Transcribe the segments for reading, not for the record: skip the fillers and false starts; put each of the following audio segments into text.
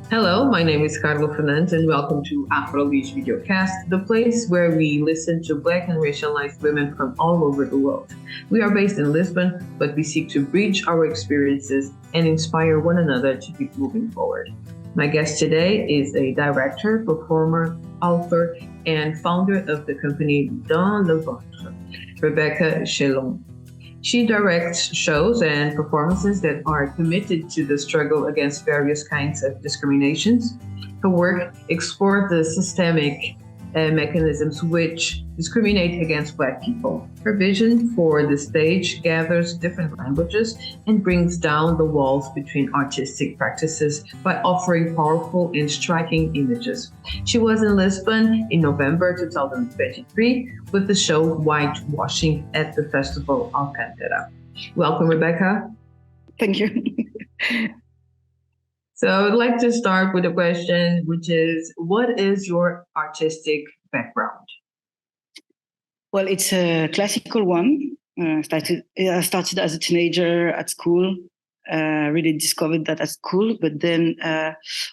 Hello, my name is Carla Fernandes and welcome to Afrolis Videocast, the place where we listen to Black and racialized women from all over the world. We are based in Lisbon, but we seek to bridge our experiences and inspire one another to keep moving forward. My guest today is a director, performer, author, and founder of the company Dans, ventre, Rébecca Chaillon. She directs shows and performances that are committed to the struggle against various kinds of discriminations. Her work explores the systemic mechanisms which discriminate against Black people. Her vision for the stage gathers different languages and brings down the walls between artistic practices by offering powerful and striking images. She was in Lisbon in November 2023 with the show Whitewashing at the Festival Alkantara. Welcome, Rébecca. Thank you. So I'd like to start with a question, which is, what is your artistic background? Well, it's a classical one. I started as a teenager at school. Really discovered that at school. But then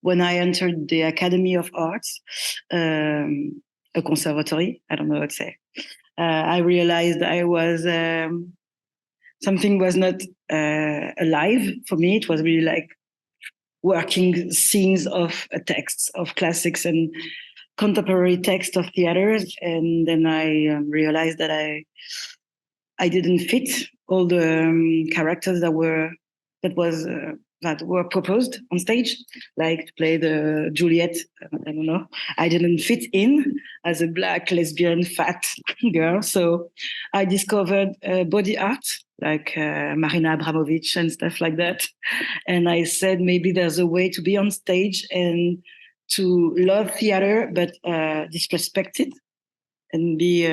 when I entered the Academy of Arts, a conservatory, I don't know what to say, I realized I was, something was not alive for me. It was really like working scenes of texts of classics and contemporary text of theaters, and then I realized that I didn't fit all the characters that were proposed on stage, like to play the Juliet. I don't know. I didn't fit in as a Black lesbian fat girl, so I discovered body art, like Marina Abramovic and stuff like that. And I said, maybe there's a way to be on stage and to love theater, but disrespect it and be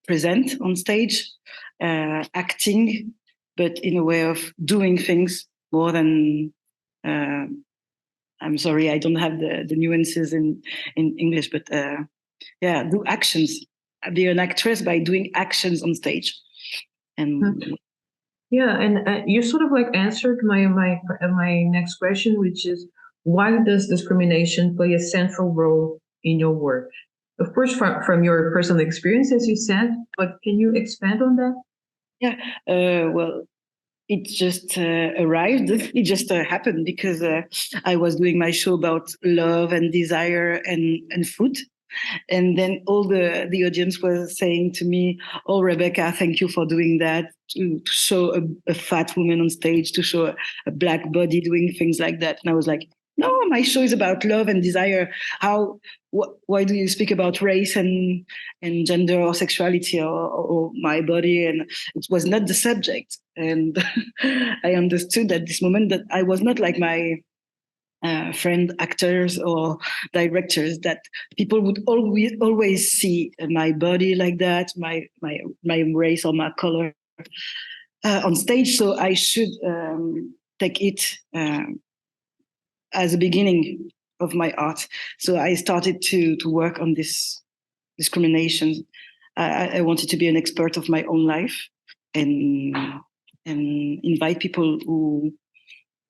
present on stage, acting, but in a way of doing things more than, I'm sorry, I don't have the nuances in English, but do actions. Be an actress by doing actions on stage. And you sort of like answered my next question, which is, why does discrimination play a central role in your work? Of course, from your personal experience, as you said, but can you expand on that? Yeah, well, it just arrived. It just happened because I was doing my show about love and desire and food. And then all the audience was saying to me, "Oh, Rébecca, thank you for doing that, to show a fat woman on stage, to show a Black body doing things like that." And I was like, no, my show is about love and desire. Why do you speak about race and gender or sexuality or my body? And it was not the subject. And I understood at this moment that I was not like my friend actors or directors, that people would always see my body like that, my race or my color on stage. So I should take it as a beginning of my art. So I started to work on this discrimination. I wanted to be an expert of my own life and invite people who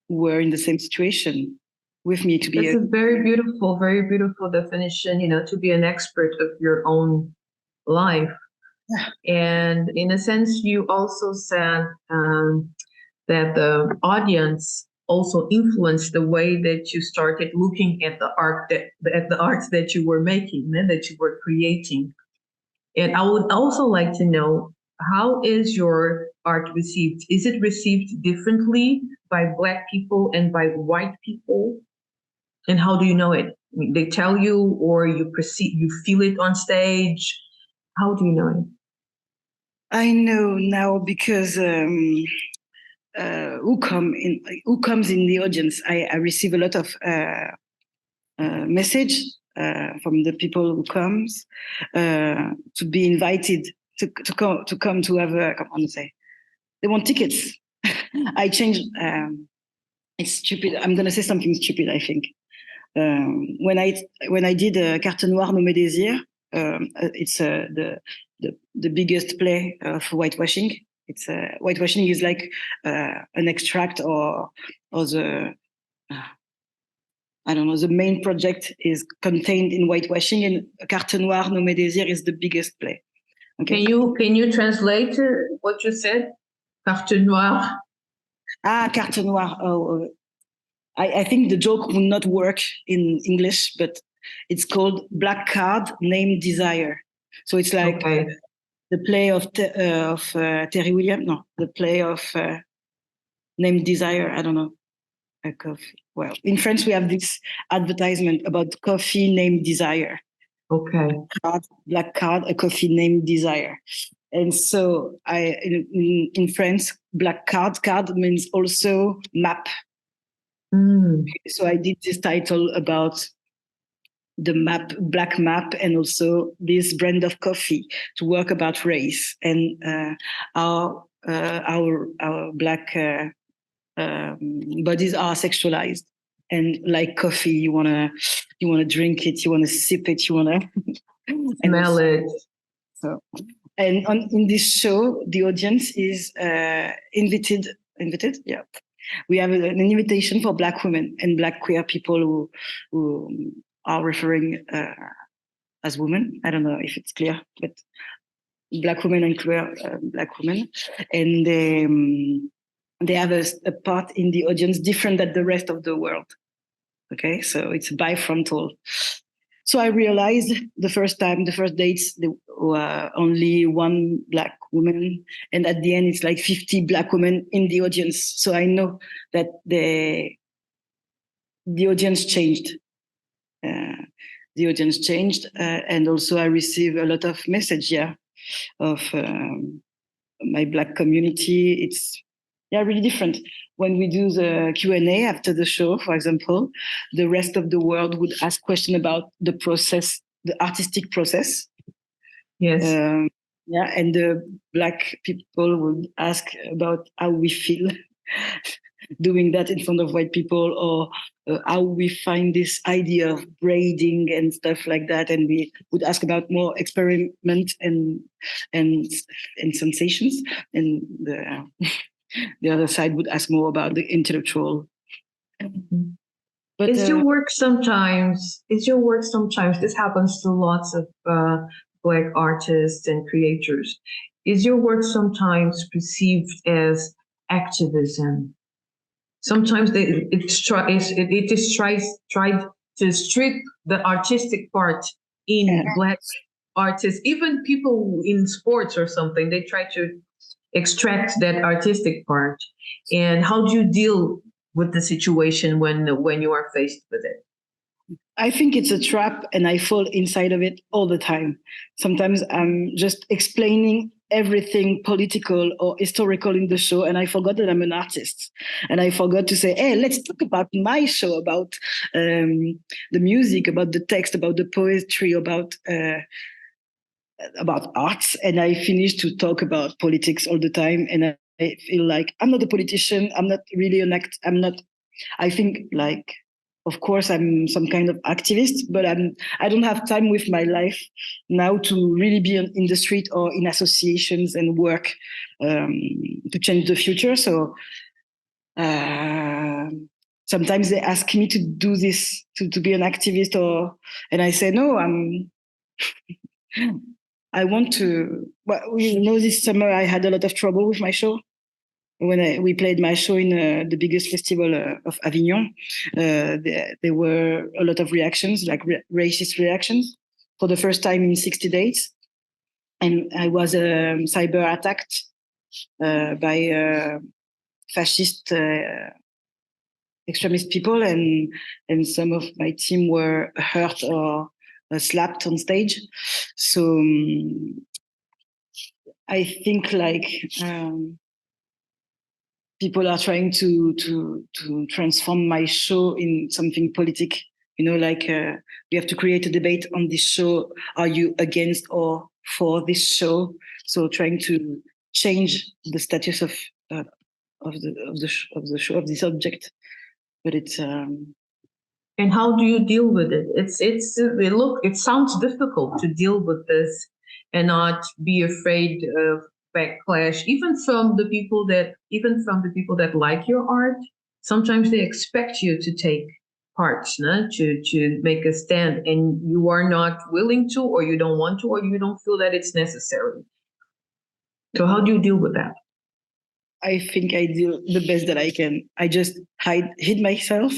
were in the same situation with me to be. It's a very beautiful definition, to be an expert of your own life. Yeah. And in a sense, you also said that the audience also influenced the way that you started looking at the art that you were making, that you were creating. And I would also like to know, how is your art received? Is it received differently by Black people and by white people? And how do you know it? I mean, they tell you, or you feel it on stage? How do you know it? I know now because who comes in the audience. I receive a lot of message from the people who comes to be invited to come to have a, comment say, they want tickets. I changed. It's stupid. I'm gonna say something stupid, I think. When I did Carte Noire Nommée Désir, it's the biggest play of whitewashing. It's whitewashing is like an extract or the I don't know, the main project is contained in Whitewashing, and Carte Noire Nommée Désir is the biggest play. Okay. Can you translate what you said? Carte noire. Carte Noire. I think the joke would not work in English, but it's called Black Card Named Desire. So it's like the play of Terry Williams. No, the play of Named Desire. I don't know. A coffee. Well, in France, we have this advertisement about coffee named Desire. Okay. Black card, a coffee named Desire. And so in France, black card means also map. So I did this title about the map, black map, and also this brand of coffee to work about race and our black bodies are sexualized, and like coffee, you wanna drink it, you wanna sip it, you wanna smell it. So, and in this show, the audience is invited. Yeah, we have an invitation for Black women and Black queer people who are referring as women. I don't know if it's clear, but Black women and queer Black women, and they have a part in the audience different than the rest of the world. Okay, so it's bifrontal. So I realized the first dates, there were only one Black woman, and at the end it's like 50 Black women in the audience. So I know that the audience changed. The audience changed, and also I receive a lot of message of my Black community. It's really different. When we do the Q&A after the show, for example, the rest of the world would ask questions about the process, the artistic process. Yes. And the Black people would ask about how we feel doing that in front of white people, or how we find this idea of braiding and stuff like that. And we would ask about more experiment and sensations. And the other side would ask more about the intellectual. But is your work sometimes, this happens to lots of Black artists and creators, is your work sometimes perceived as activism? Sometimes it is tried to strip the artistic part in Black artists, even people in sports or something, they try to extract that artistic part. And how do you deal with the situation when you are faced with it? I think it's a trap, and I fall inside of it all the time. Sometimes I'm just explaining everything political or historical in the show, and I forgot that I'm an artist, and I forgot to say, hey, let's talk about my show, about the music, about the text, about the poetry, about arts, and I finish to talk about politics all the time, and I feel like I'm not a politician. I'm not really I think, like, of course I'm some kind of activist, but I don't have time with my life now to really be in the street or in associations and work to change the future. So sometimes they ask me to do this, to be an activist, and I say no, I want to. Well, this summer I had a lot of trouble with my show. When we played my show in the biggest festival of Avignon, there were a lot of reactions, like racist reactions, for the first time in 60 days. And I was cyber attacked by fascist extremist people, and some of my team were hurt or slapped on stage. So I think, like, people are trying to transform my show in something politic. Like we have to create a debate on this show. Are you against or for this show? So trying to change the status of the show, of this object. But it's. And how do you deal with it? It sounds difficult to deal with this and not be afraid of backlash, even from the people that like your art. Sometimes they expect you to take parts, no? To make a stand, and you are not willing to, or you don't want to, or you don't feel that it's necessary. So how do you deal with that? I think I do the best that I can. I just hid myself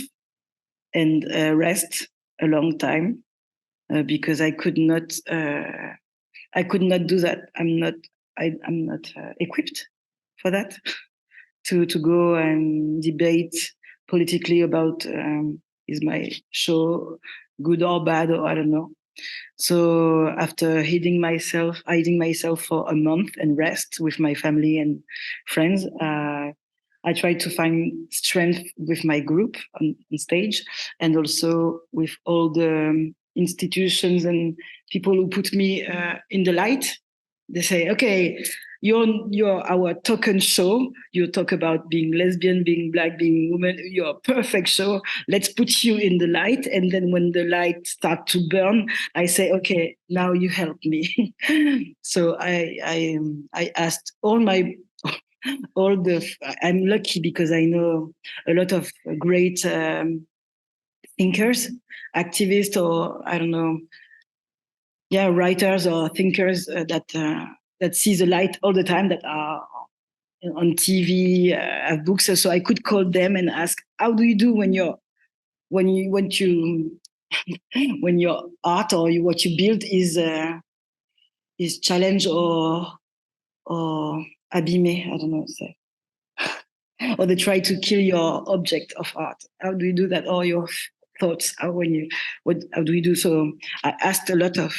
and rest a long time because I could not. I could not do that. I'm not. I'm not equipped for that to go and debate politically about is my show good or bad, or I don't know. So after hiding myself for a month and rest with my family and friends, I tried to find strength with my group on stage, and also with all the institutions and people who put me in the light. They say, okay, you're our token show. You talk about being lesbian, being black, being woman. You're a perfect show. Let's put you in the light. And then when the light starts to burn, I say, okay, now you help me. So I asked all the. I'm lucky because I know a lot of great thinkers, activists, or I don't know, writers or thinkers that see the light all the time, that are on TV, have books. So I could call them and ask, how do you do when your art or what you build is challenged or abîmé? I don't know what to say. Or they try to kill your object of art. How do you do that? Or your thoughts? How do you do? So I asked a lot of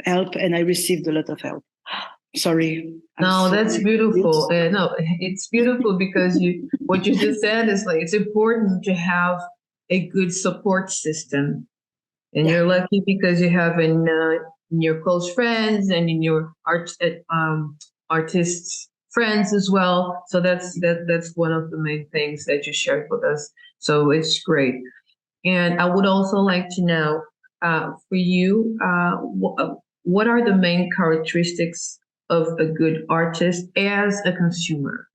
help, and I received a lot of help. Sorry. No, that's beautiful. No, it's beautiful because what you just said is like, it's important to have a good support system, and you're lucky because you have in your close friends and in your artists friends as well. So that's one of the main things that you shared with us. So it's great. And I would also like to know, for you, what are the main characteristics of a good artist as a consumer?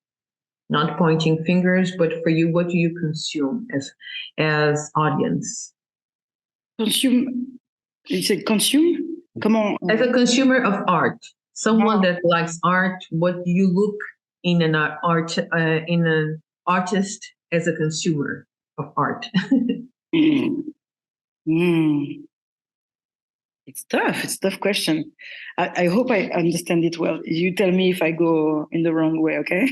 Not pointing fingers, but for you, what do you consume as audience? Consume. You said consume? Comment? As a consumer of art, someone that likes art, what do you look in an artist as a consumer of art? It's tough. It's a tough question. I hope I understand it well. You tell me if I go in the wrong way, okay?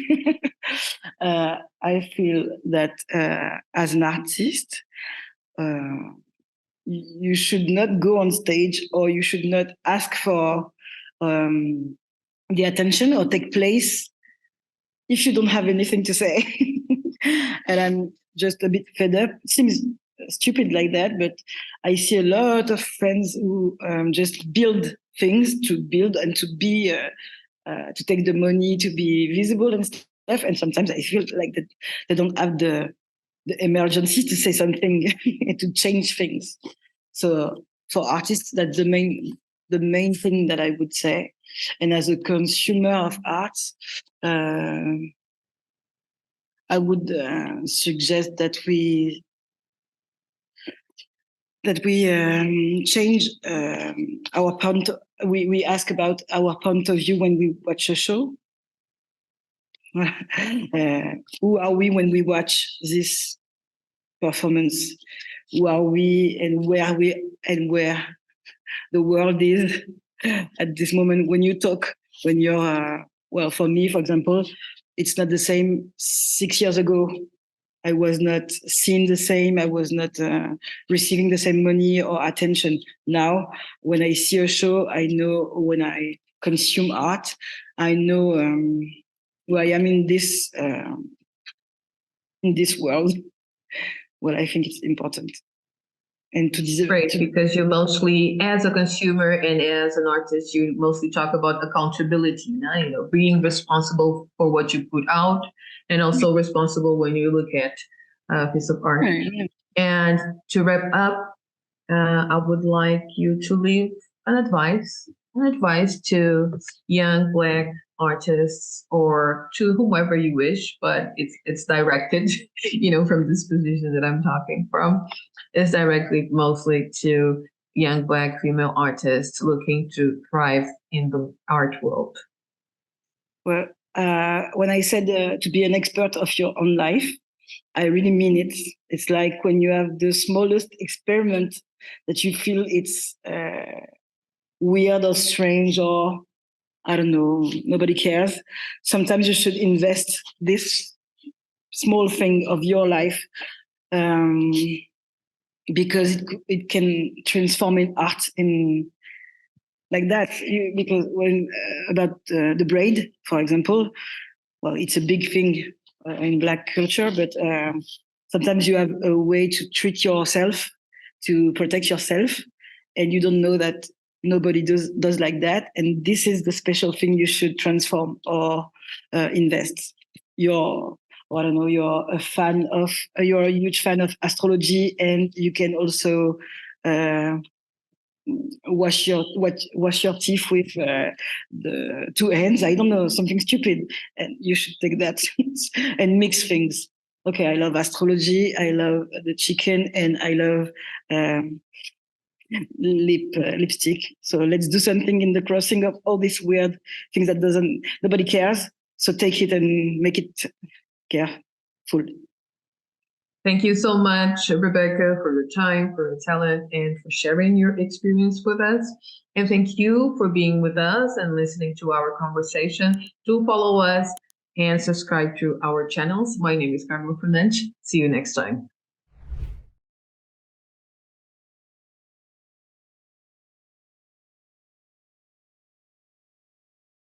I feel that as an artist, you should not go on stage, or you should not ask for the attention or take place if you don't have anything to say. And I'm just a bit fed up. It seems stupid like that, but I see a lot of friends who just build things to build and to be to take the money to be visible and stuff. And sometimes I feel like that they don't have the emergency to say something to change things. So for artists, that's the main thing that I would say. And as a consumer of art, I would suggest that we change our point. We ask about our point of view when we watch a show. Who are we when we watch this performance? Who are we, and where the world is at this moment? When you talk, when you're for me, for example, it's not the same 6 years ago. I was not seen the same. I was not receiving the same money or attention. Now, when I see a show, I know, when I consume art, I know who I am in this world. Well, I think it's important. And to deserve. Great, because you mostly, as a consumer and as an artist, you mostly talk about accountability, being responsible for what you put out, and also responsible when you look at a piece of art. Yeah. And to wrap up, I would like you to leave an advice to young Black artists or to whomever you wish, but it's directed, from this position that I'm talking from, is directly mostly to young Black female artists looking to thrive in the art world? Well, when I said to be an expert of your own life, I really mean it. It's like when you have the smallest experiment that you feel it's weird or strange or I don't know, nobody cares. Sometimes you should invest this small thing of your life because it can transform in art in like that. Because when about the braid, for example, well, it's a big thing in Black culture, but sometimes you have a way to treat yourself, to protect yourself, and you don't know that nobody does like that. And this is the special thing you should transform or invest. You're a fan of, you're a huge fan of astrology, and you can also wash your teeth with the two hands. I don't know, something stupid, and you should take that and mix things. Okay, I love astrology, I love the chicken, and I love lipstick. So let's do something in the crossing of all these weird things that nobody cares. So take it and make it careful. Thank you so much, Rébecca, for your time, for your talent, and for sharing your experience with us. And thank you for being with us and listening to our conversation. Do follow us and subscribe to our channels. My name is Carla Fernandes. See you next time.